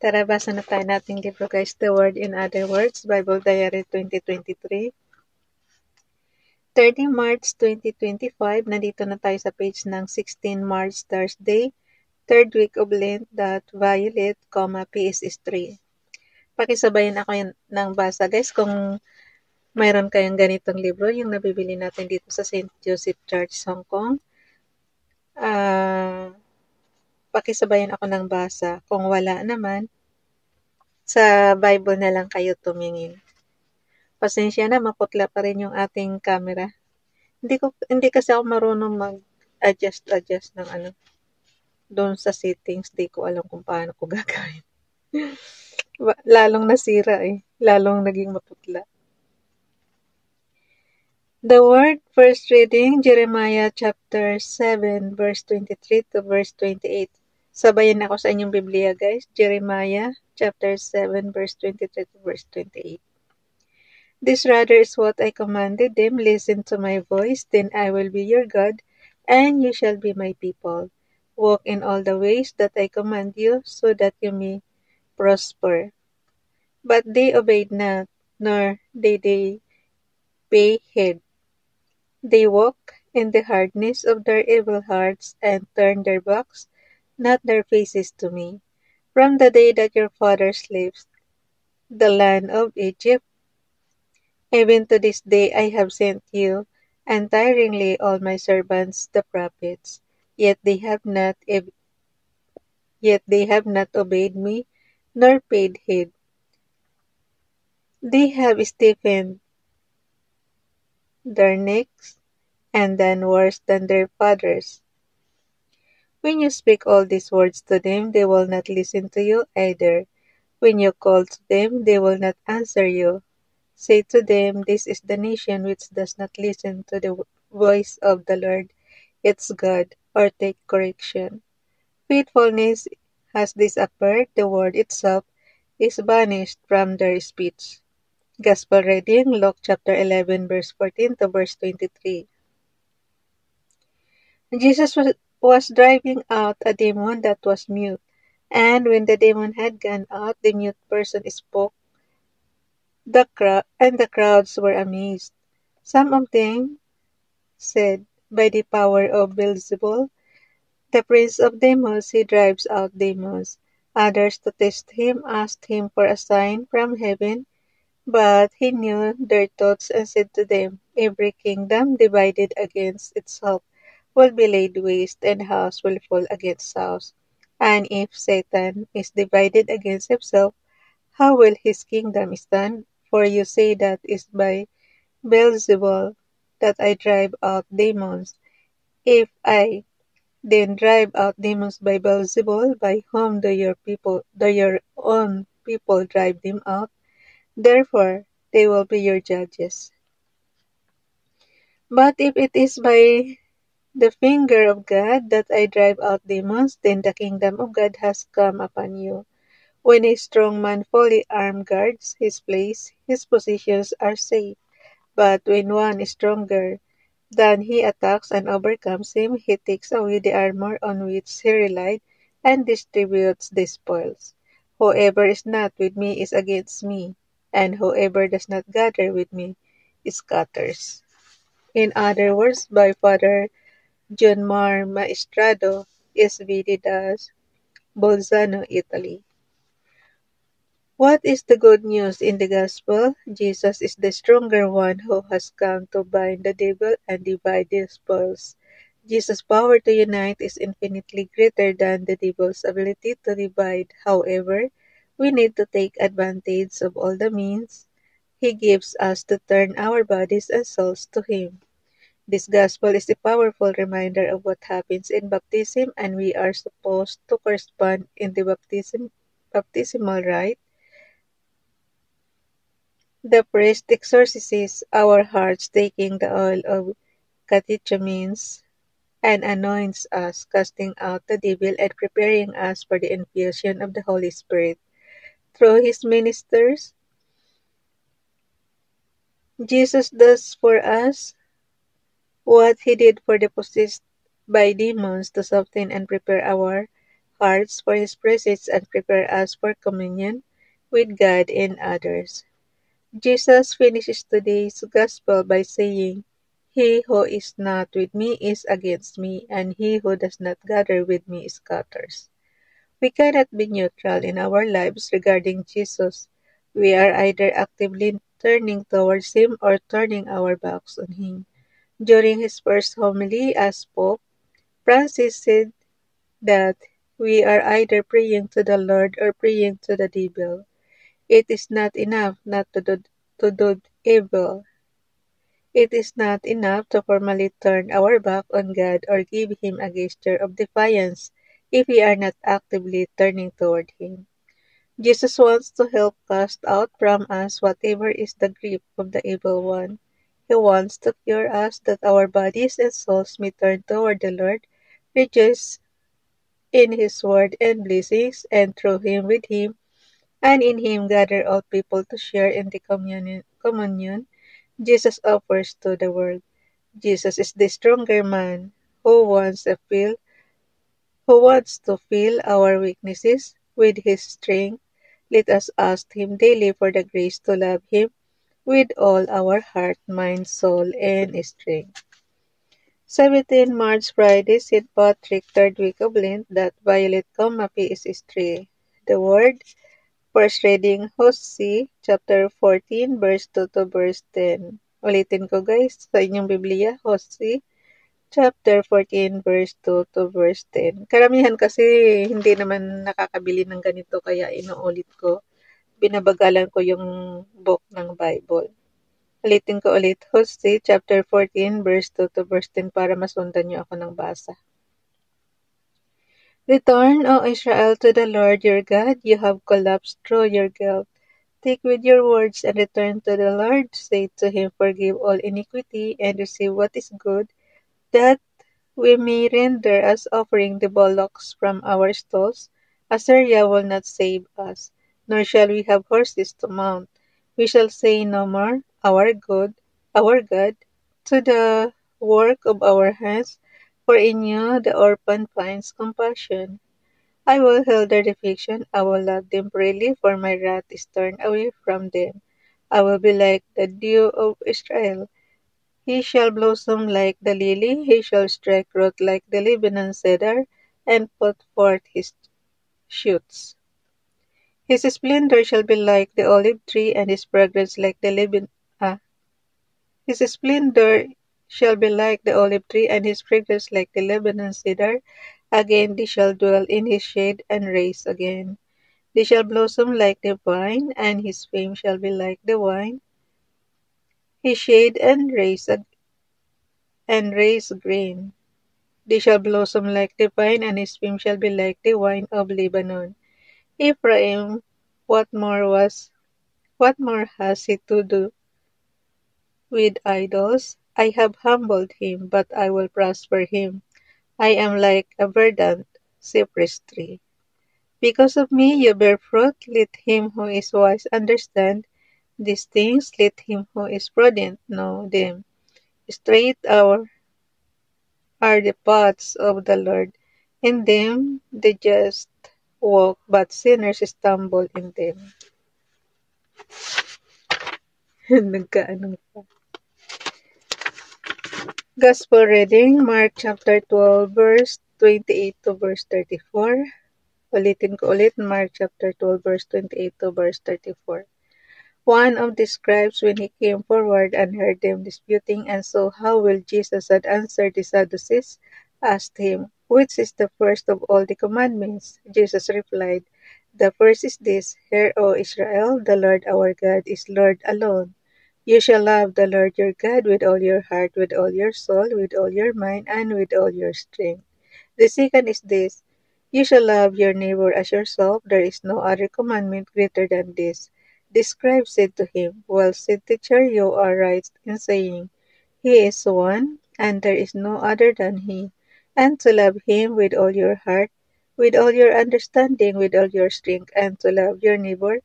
Tara, basa na tayo nating libro guys, The Word in Other Words, Bible Diary 2023. 30 March 2025, nandito na tayo sa page ng 16 March Thursday, third week of Lent, Violet, PS3. Pakisabayin ako ng basa guys kung mayroon kayong ganitong libro, yung nabibili natin dito sa St. Joseph Church, Hong Kong. Pakisabayin ako ng basa. Kung wala naman, sa Bible na lang kayo tumingin. Pasensya na, maputla pa rin yung ating camera. Hindi kasi ako marunong mag-adjust ng doon sa settings. Di ko alam kung paano ko gagawin. Lalong nasira lalong naging maputla. The word, first reading, Jeremiah chapter 7, verse 23 to verse 28. Sabayan ako sa inyong Biblia guys. Jeremiah chapter 7, verse 23 to verse 28. This rather is what I commanded them, listen to my voice, then I will be your God, and you shall be my people. Walk in all the ways that I command you, so that you may prosper. But they obeyed not, nor did they pay heed. They walk in the hardness of their evil hearts, and turn their backs, not their faces to me. From the day that your fathers left the land of Egypt, even to this day I have sent you untiringly all my servants the prophets, yet they have not obeyed me, nor paid heed. They have stiffened their necks, and done worse than their fathers. When you speak all these words to them, they will not listen to you either. When you call to them, they will not answer you. Say to them, this is the nation which does not listen to the voice of the Lord, its God, or take correction. Faithfulness has disappeared, the word itself is banished from their speech. Gospel reading, Luke chapter 11, verse 14 to verse 23. Jesus was driving out a demon that was mute, and when the demon had gone out, the mute person spoke. The crowds were amazed. Some of them said, by the power of Beelzebul, the prince of demons, he drives out demons. Others, to test him, asked him for a sign from heaven, but he knew their thoughts and said to them, every kingdom divided against itself will be laid waste, and house will fall against house. And if Satan is divided against himself, how will his kingdom stand? For you say that is by Beelzebul that I drive out demons. If I then drive out demons by Beelzebul, by whom do your own people drive them out? Therefore, they will be your judges. But if it is by the finger of God that I drive out demons, then the kingdom of God has come upon you. When a strong man fully armed guards his place, his positions are safe. But when one is stronger than he attacks and overcomes him, he takes away the armor on which he relied and distributes the spoils. Whoever is not with me is against me, and whoever does not gather with me scatters. In other words, by Father John Mar Maestrado, SVD das Bolzano, Italy. What is the good news in the gospel? Jesus is the stronger one who has come to bind the devil and divide the spoils. Jesus' power to unite is infinitely greater than the devil's ability to divide. However, we need to take advantage of all the means he gives us to turn our bodies and souls to him. This gospel is a powerful reminder of what happens in baptism, and we are supposed to correspond in the baptismal rite. The priest exorcises our hearts, taking the oil of catechumens, and anoints us, casting out the devil and preparing us for the infusion of the Holy Spirit. Through his ministers, Jesus does for us what he did for the possessed by demons, to soften and prepare our hearts for His presence and prepare us for communion with God and others. Jesus finishes today's Gospel by saying, "He who is not with me is against me, and he who does not gather with me scatters." We cannot be neutral in our lives regarding Jesus. We are either actively turning towards Him or turning our backs on Him. During his first homily as Pope, Francis said that we are either praying to the Lord or praying to the devil. It is not enough not to do evil. It is not enough to formally turn our back on God or give Him a gesture of defiance if we are not actively turning toward Him. Jesus wants to help cast out from us whatever is the grip of the evil one. He wants to cure us that our bodies and souls may turn toward the Lord, rejoice in His word and blessings, and through Him, with Him, and in Him gather all people to share in the communion Jesus offers to the world. Jesus is the stronger man who wants to fill our weaknesses with His strength. Let us ask Him daily for the grace to love Him with all our heart, mind, soul, and strength. 17 March Friday, St. Patrick, third week of Lent, that violet comma is stray. The word, first reading, Hosea, chapter 14, verse 2 to verse 10. Ulitin ko guys, sa inyong Biblia, Hosea, chapter 14, verse 2 to verse 10. Karamihan kasi hindi naman nakakabili ng ganito kaya inuulit ko. Binabagalan ko yung book ng Bible. Ulitin ko ulit, Hosea chapter 14, verse 2 to verse 10 para masundan niyo ako ng basa. Return, O Israel, to the Lord your God. You have collapsed through your guilt. Take with your words and return to the Lord. Say to Him, forgive all iniquity and receive what is good, that we may render as offering the bullocks from our stalls. Assyria will not save us, nor shall we have horses to mount. We shall say no more, our God, to the work of our hands, for in you the orphan finds compassion. I will heal their affliction, I will love them freely, for my wrath is turned away from them. I will be like the dew of Israel. He shall blossom like the lily, he shall strike root like the Lebanon cedar, and put forth his shoots. His splendor shall be like the olive tree, and his fragrance like the His splendor shall be like the olive tree, and his fragrance like the Lebanon cedar. Again they shall dwell in his shade and rise again. They shall blossom like the vine, and his fame shall be like the wine. His shade and raise green. They shall blossom like the vine, and his fame shall be like the wine of Lebanon. Ephraim, what more has he to do with idols? I have humbled him, but I will prosper him. I am like a verdant cypress tree. Because of me you bear fruit, let him who is wise understand these things, let him who is prudent know them. Straight are the paths of the Lord. In them the just walk, but sinners stumble in them. Nagkaano pa. Gospel reading, Mark chapter 12, verse 28 to verse 34. Ulitin ko ulit, Mark chapter 12, verse 28 to verse 34. One of the scribes, when he came forward and heard them disputing and saw how well Jesus had answered the Sadducees, asked him, which is the first of all the commandments? Jesus replied, the first is this, Hear, O Israel, the Lord our God is Lord alone. You shall love the Lord your God with all your heart, with all your soul, with all your mind, and with all your strength. The second is this, you shall love your neighbor as yourself. There is no other commandment greater than this. The scribe said to him, well said, teacher, you are right in saying, He is one, and there is no other than He, and to love Him with all your heart, with all your understanding, with all your strength, and to love your neighbor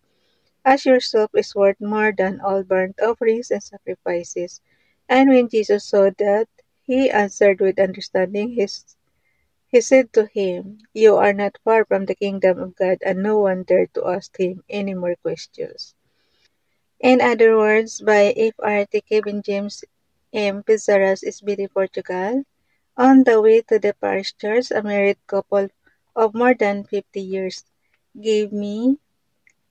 as yourself is worth more than all burnt offerings and sacrifices. And when Jesus saw that, he answered with understanding He said to him, "You are not far from the kingdom of God," and no one dared to ask him any more questions. In other words, by F.R.T. Kevin James M. Pizarro's SBD Portugal, on the way to the parish church, a married couple of more than 50 years gave me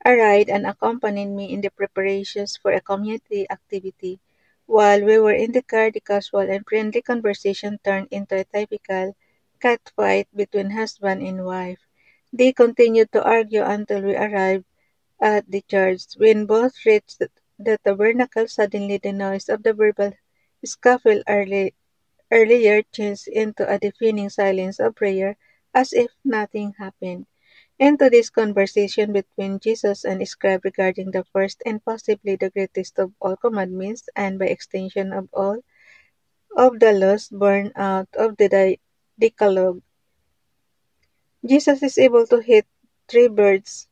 a ride and accompanied me in the preparations for a community activity. While we were in the car, the casual and friendly conversation turned into a typical catfight between husband and wife. They continued to argue until we arrived at the church. When both reached the tabernacle, suddenly the noise of the verbal scuffle earlier changed into a deafening silence of prayer as if nothing happened. Into this conversation between Jesus and scribe regarding the first and possibly the greatest of all commandments, and by extension of all of the laws born out of the Decalogue, Jesus is able to hit three birds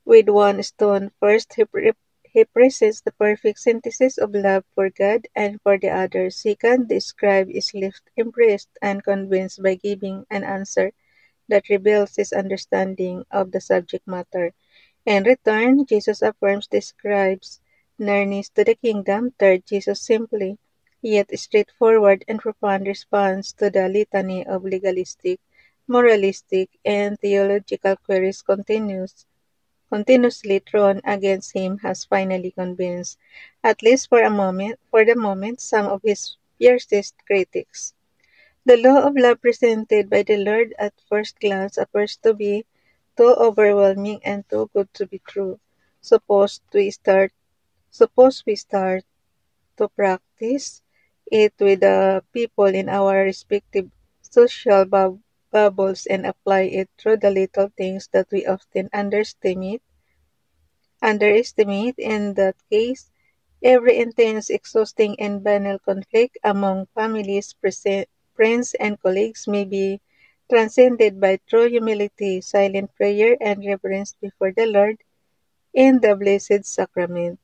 with one stone. First, he presents the perfect synthesis of love for God and for the others. Second, the scribe is left impressed and convinced by giving an answer that reveals his understanding of the subject matter. In return, Jesus affirms the scribes' nearness to the kingdom. Third, Jesus simply, yet straightforward and profound response to the litany of legalistic, moralistic, and theological queries continuously thrown against him has finally convinced, at least for the moment, some of his fiercest critics. The law of love presented by the Lord at first glance appears to be too overwhelming and too good to be true. Suppose we start to practice it with the people in our respective social bubbles and apply it through the little things that we often underestimate. In that case, every intense, exhausting, and banal conflict among families, friends, and colleagues may be transcended by true humility, silent prayer, and reverence before the Lord in the Blessed Sacrament.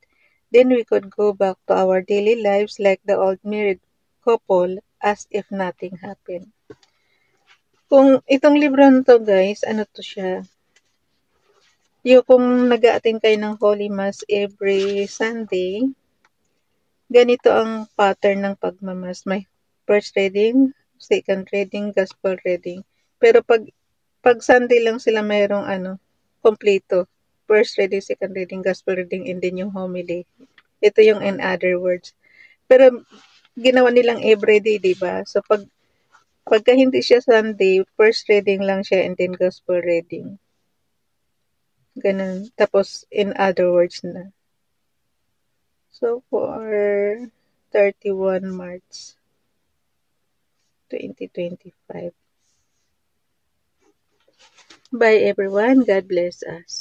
Then we could go back to our daily lives like the old married couple as if nothing happened. Kung itong libro na to guys, ano to siya, yung kung nag-a-attend kayo ng Holy Mass every Sunday, ganito ang pattern ng pagmamas. May first reading, second reading, gospel reading. Pero pag Sunday lang sila mayroong kompleto. First reading, second reading, gospel reading, and then yung homily. Ito yung in other words. Pero ginawa nilang everyday, di ba? So pagka hindi siya Sunday, first reading lang siya and then gospel reading. Ganun. Tapos in other words na. So for 31 March 2025. Bye everyone. God bless us.